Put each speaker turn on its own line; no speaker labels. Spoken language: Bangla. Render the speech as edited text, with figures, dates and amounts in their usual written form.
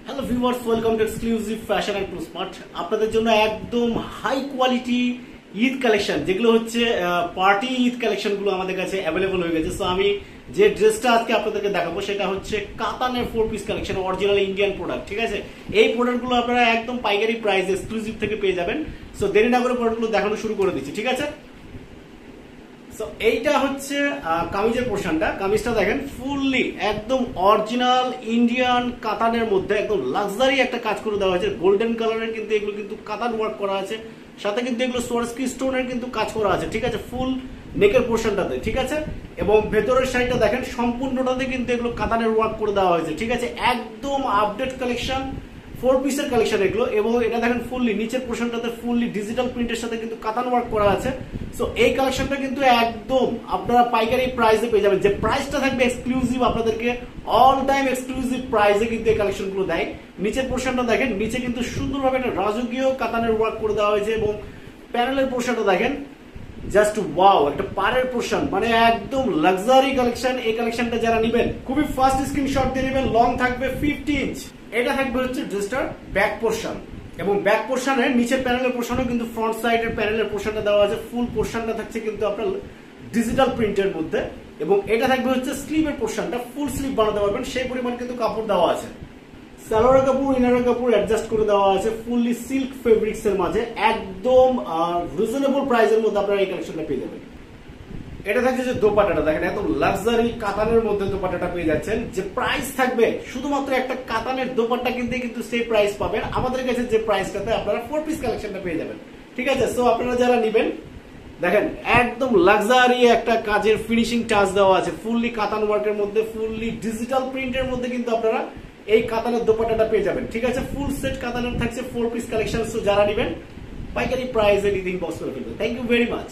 Hello viewers, welcome to exclusive fashion and smart. আপনাদের জন্য একদম হাই কোয়ালিটি ঈদ কালেকশন, যেগুলো হচ্ছে পার্টি ঈদ কালেকশন গুলো আমাদের কাছে অ্যাভেলেবল হয়ে গেছে। সো আমি যে ড্রেসটা আজকে আপনাদেরকে দেখাবো সেটা হচ্ছে কাতানের 4 piece collection, original Indian product. ঠিক আছে, এই প্রোডাক্টগুলো আপনারা একদম পাইকারি প্রাইস এক্সক্লুসিভ থেকে পেয়ে যাবেন। সো দেরি না করে প্রোডাক্টগুলো দেখানো শুরু করে দিচ্ছি। ঠিক আছে, সো এইটা হচ্ছে কামিজের পোর্শনটা। কামিজটা দেখেন ফুললি একদম অরিজিনাল ইন্ডিয়ান কাতানের মধ্যে একদম লাক্সারি একটা কাজ করে দেওয়া হয়েছে। গোল্ডেন কালারের কিন্তু এগুলো কিন্তু কাতান ওয়ার্ক করা আছে, সাথে কিন্তু এগুলো সোয়ারস্কি স্টোনের কিন্তু কাজ করা আছে। ঠিক আছে, ফুল নেকের পোর্শনটাতে। ঠিক আছে, এবং ভেতরের সাইডটা দেখেন সম্পূর্ণটাতে কিন্তু এগুলো কাতানের ওয়ার্ক করে দেওয়া হয়েছে। ঠিক আছে, একদম আপডেট কালেকশন, 4 পিসের কালেকশন এগুলো। এবং এটা দেখেন ফুললি নিচের পোর্শনটাতে ফুললি ডিজিটাল প্রিন্টের সাথে কিন্তু কাতান ওয়ার্ক করা আছে। সো এই কালেকশনটা কিন্তু একদম আপনারা পাইকারি প্রাইসে পেয়ে যাবেন। যে প্রাইসটা থাকবে এক্সক্লুসিভ, আপনাদেরকে অল টাইম এক্সক্লুসিভ প্রাইসে কিন্তু এই কালেকশনগুলো দেয়। নিচের পোর্শনটা দেখেন, নিচে কিন্তু সুন্দরভাবে একটা রাজকীয় কাতানের ওয়ার্ক করে দেওয়া হয়েছে। এবং প্যানেলের পোর্শনটা দেখেন, জাস্ট ওয়াও, একটা পাড়ের পোর্শন, মানে একদম লাক্সারি কালেকশন। এই কালেকশনটা যারা নেবেন খুবই ফাস্ট স্ক্রিনশট দিয়ে নেবেন। লং থাকবে 50 ইঞ্চ। এটা থাকবে হচ্ছে ড্রেসটার ব্যাক পোর্শন, এবং ব্যাক পোর্শনের নিচের প্যানেলের পোর্শনও কিন্তু ফ্রন্ট সাইডের প্যানেলের পোর্শনটা দেওয়া আছে। ফুল পোর্শনটা থাকছে কিন্তু আপনার ডিজিটাল প্রিন্টের মধ্যে। এবং এটা থাকবে হচ্ছে স্লিভের পোর্শনটা, ফুল স্লিভ বানাতে পারবেন সেই পরিমাণ কিন্তু কাপড় দেওয়া আছে। সালোয়ার কাপড়, ইনার কাপড় অ্যাডজাস্ট করে দেওয়া আছে ফুললি সিল্ক ফেব্রিক্স এর মাঝে। একদম রিজনেবল প্রাইসের মধ্যে আপনারা এই কালেকশনটা পেয়ে যাবেন। এটা থাকছে যে দোপাট্টাটা দেখেন, একদম লাক্সারি কাতানের মধ্যে দোপাট্টাটা পেয়ে যাচ্ছেন। যে প্রাইস থাকবে শুধুমাত্র একটা কাতানের দোপাট্টা কিনতে কিন্তু সেই প্রাইস পাবেন আমাদের কাছে, যে প্রাইসটাতে আপনারা 4 পিস কালেকশনটা পেয়ে যাবেন। ঠিক আছে, সো আপনারা যারা নেবেন দেখেন একদম লাক্সারি একটা কাজের ফিনিশিং টাচ দেওয়া আছে ফুললি কাতান ওয়ার্কের মধ্যে, ফুললি ডিজিটাল প্রিন্টের মধ্যে কিন্তু আপনারা এই কাতানের দোপাট্টাটা পেয়ে যাবেন। ঠিক আছে, ফুল সেট কাতানের থাকছে 4 পিস কালেকশন। সো যারা নেবেন পাইকারি প্রাইসে নিতে ইনবক্স করে ফেলবেন। Thank you very much.